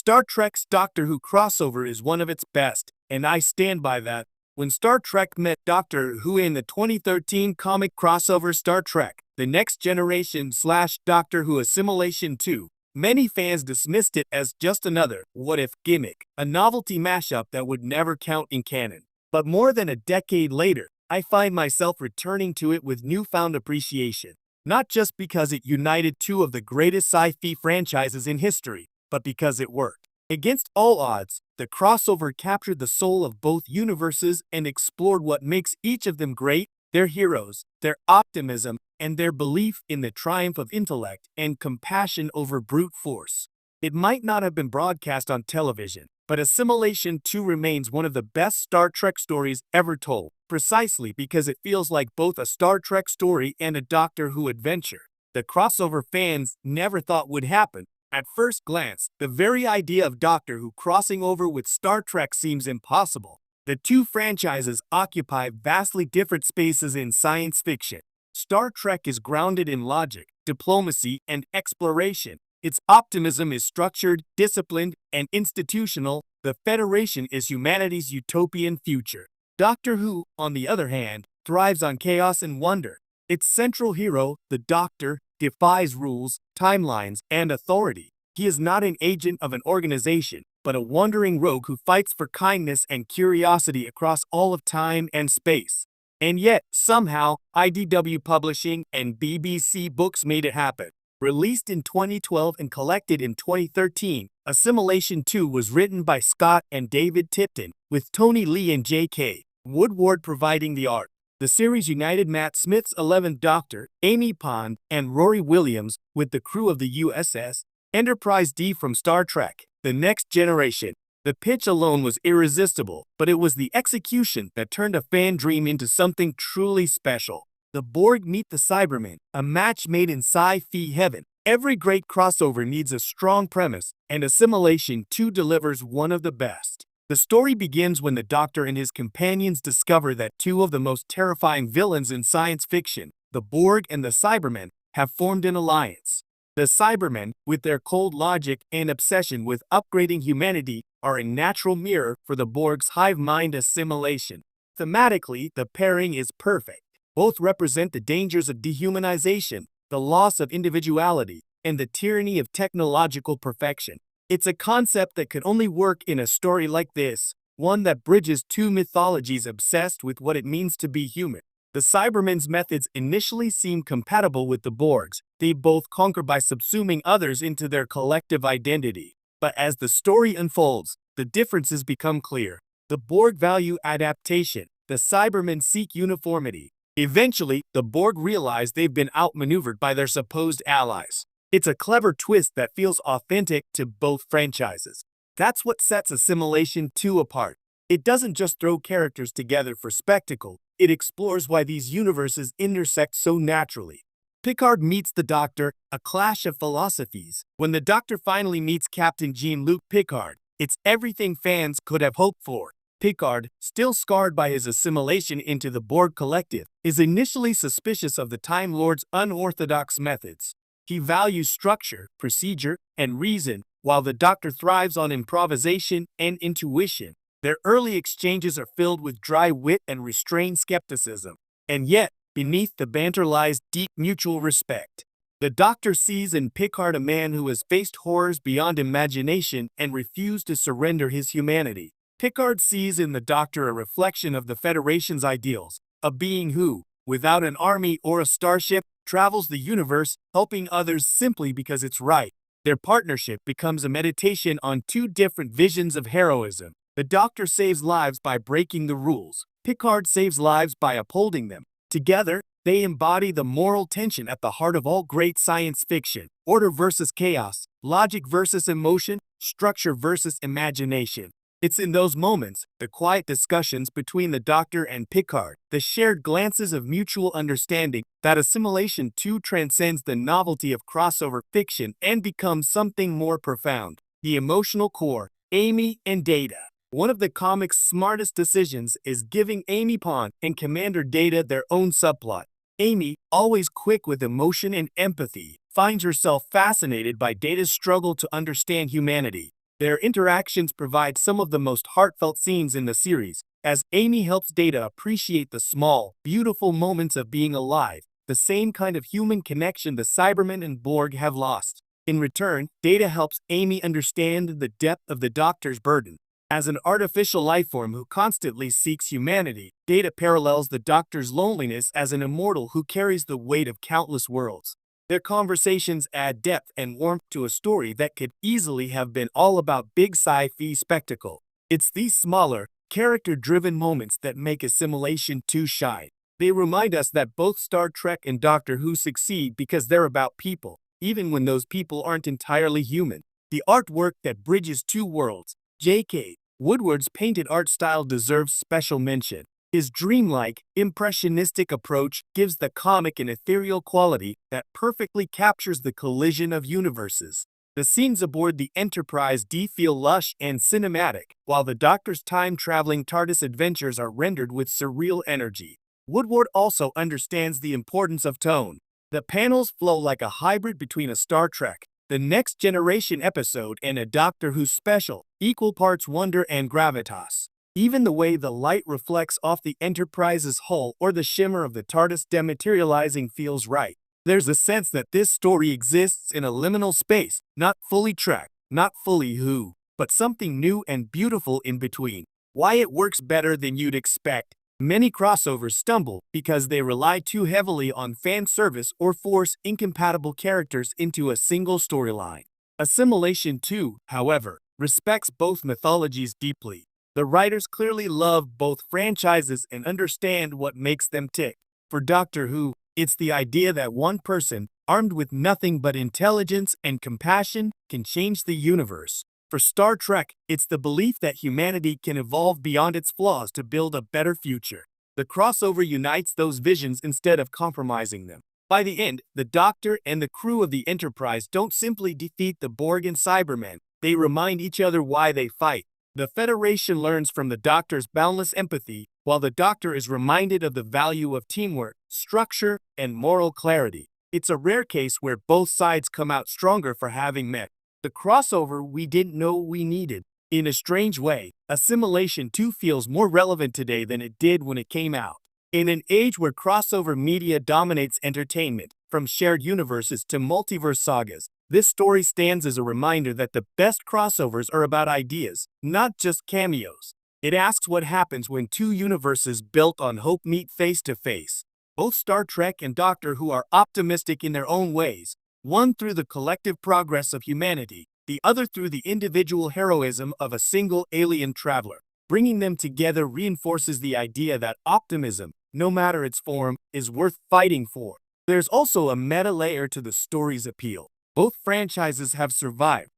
Star Trek's Doctor Who crossover is one of its best, and I stand by that. When Star Trek met Doctor Who in the 2013 comic crossover Star Trek, The Next Generation / Doctor Who Assimilation 2, many fans dismissed it as just another what-if gimmick, a novelty mashup that would never count in canon. But more than a decade later, I find myself returning to it with newfound appreciation. Not just because it united two of the greatest sci-fi franchises in history, but because it worked. Against all odds, the crossover captured the soul of both universes and explored what makes each of them great: their heroes, their optimism, and their belief in the triumph of intellect and compassion over brute force. It might not have been broadcast on television, but Assimilation 2 remains one of the best Star Trek stories ever told, precisely because it feels like both a Star Trek story and a Doctor Who adventure. The crossover fans never thought would happen. At first glance, the very idea of Doctor Who crossing over with Star Trek seems impossible. The two franchises occupy vastly different spaces in science fiction. Star Trek is grounded in logic, diplomacy, and exploration. Its optimism is structured, disciplined, and institutional. The Federation is humanity's utopian future. Doctor Who, on the other hand, thrives on chaos and wonder. Its central hero, the Doctor, defies rules, timelines, and authority. He is not an agent of an organization, but a wandering rogue who fights for kindness and curiosity across all of time and space. And yet, somehow, IDW Publishing and BBC Books made it happen. Released in 2012 and collected in 2013, Assimilation 2 was written by Scott and David Tipton, with Tony Lee and J.K. Woodward providing the art. The series united Matt Smith's 11th Doctor, Amy Pond, and Rory Williams with the crew of the USS Enterprise D from Star Trek: The Next Generation. The pitch alone was irresistible, but it was the execution that turned a fan dream into something truly special. The Borg meet the Cybermen, a match made in sci-fi heaven. Every great crossover needs a strong premise, and Assimilation 2 delivers one of the best. The story begins when the Doctor and his companions discover that two of the most terrifying villains in science fiction, the Borg and the Cybermen, have formed an alliance. The Cybermen, with their cold logic and obsession with upgrading humanity, are a natural mirror for the Borg's hive mind assimilation. Thematically, the pairing is perfect. Both represent the dangers of dehumanization, the loss of individuality, and the tyranny of technological perfection. It's a concept that could only work in a story like this, one that bridges two mythologies obsessed with what it means to be human. The Cybermen's methods initially seem compatible with the Borg's. They both conquer by subsuming others into their collective identity. But as the story unfolds, the differences become clear. The Borg value adaptation. The Cybermen seek uniformity. Eventually, the Borg realize they've been outmaneuvered by their supposed allies. It's a clever twist that feels authentic to both franchises. That's what sets Assimilation 2 apart. It doesn't just throw characters together for spectacle, it explores why these universes intersect so naturally. Picard meets the Doctor, a clash of philosophies. When the Doctor finally meets Captain Jean-Luc Picard, it's everything fans could have hoped for. Picard, still scarred by his assimilation into the Borg collective, is initially suspicious of the Time Lord's unorthodox methods. He values structure, procedure, and reason, while the Doctor thrives on improvisation and intuition. Their early exchanges are filled with dry wit and restrained skepticism. And yet, beneath the banter lies deep mutual respect. The Doctor sees in Picard a man who has faced horrors beyond imagination and refused to surrender his humanity. Picard sees in the Doctor a reflection of the Federation's ideals, a being who, without an army or a starship, travels the universe, helping others simply because it's right. Their partnership becomes a meditation on two different visions of heroism. The Doctor saves lives by breaking the rules. Picard saves lives by upholding them. Together, they embody the moral tension at the heart of all great science fiction: order versus chaos, logic versus emotion, structure versus imagination. It's in those moments, the quiet discussions between the Doctor and Picard, the shared glances of mutual understanding, that Assimilation 2 transcends the novelty of crossover fiction and becomes something more profound. The emotional core, Amy and Data. One of the comic's smartest decisions is giving Amy Pond and Commander Data their own subplot. Amy, always quick with emotion and empathy, finds herself fascinated by Data's struggle to understand humanity. Their interactions provide some of the most heartfelt scenes in the series, as Amy helps Data appreciate the small, beautiful moments of being alive, the same kind of human connection the Cybermen and Borg have lost. In return, Data helps Amy understand the depth of the Doctor's burden. As an artificial lifeform who constantly seeks humanity, Data parallels the Doctor's loneliness as an immortal who carries the weight of countless worlds. Their conversations add depth and warmth to a story that could easily have been all about big sci-fi spectacle. It's these smaller, character-driven moments that make Assimilation 2 shine. They remind us that both Star Trek and Doctor Who succeed because they're about people, even when those people aren't entirely human. The artwork that bridges two worlds, J.K. Woodward's painted art style, deserves special mention. His dreamlike, impressionistic approach gives the comic an ethereal quality that perfectly captures the collision of universes. The scenes aboard the Enterprise D feel lush and cinematic, while the Doctor's time-traveling TARDIS adventures are rendered with surreal energy. Woodward also understands the importance of tone. The panels flow like a hybrid between a Star Trek, The Next Generation episode, and a Doctor Who special, equal parts wonder and gravitas. Even the way the light reflects off the Enterprise's hull or the shimmer of the TARDIS dematerializing feels right. There's a sense that this story exists in a liminal space, not fully Trek, not fully Who, but something new and beautiful in between. Why it works better than you'd expect. Many crossovers stumble because they rely too heavily on fan service or force incompatible characters into a single storyline. Assimilation 2, however, respects both mythologies deeply. The writers clearly love both franchises and understand what makes them tick. For Doctor Who, it's the idea that one person, armed with nothing but intelligence and compassion, can change the universe. For Star Trek, it's the belief that humanity can evolve beyond its flaws to build a better future. The crossover unites those visions instead of compromising them. By the end, the Doctor and the crew of the Enterprise don't simply defeat the Borg and Cybermen, they remind each other why they fight. The Federation learns from the Doctor's boundless empathy, while the Doctor is reminded of the value of teamwork, structure, and moral clarity. It's a rare case where both sides come out stronger for having met. The crossover we didn't know we needed. In a strange way, Assimilation 2 feels more relevant today than it did when it came out. In an age where crossover media dominates entertainment, from shared universes to multiverse sagas, this story stands as a reminder that the best crossovers are about ideas, not just cameos. It asks what happens when two universes built on hope meet face to face. Both Star Trek and Doctor Who are optimistic in their own ways, one through the collective progress of humanity, the other through the individual heroism of a single alien traveler. Bringing them together reinforces the idea that optimism, no matter its form, is worth fighting for. There's also a meta layer to the story's appeal. Both franchises have survived,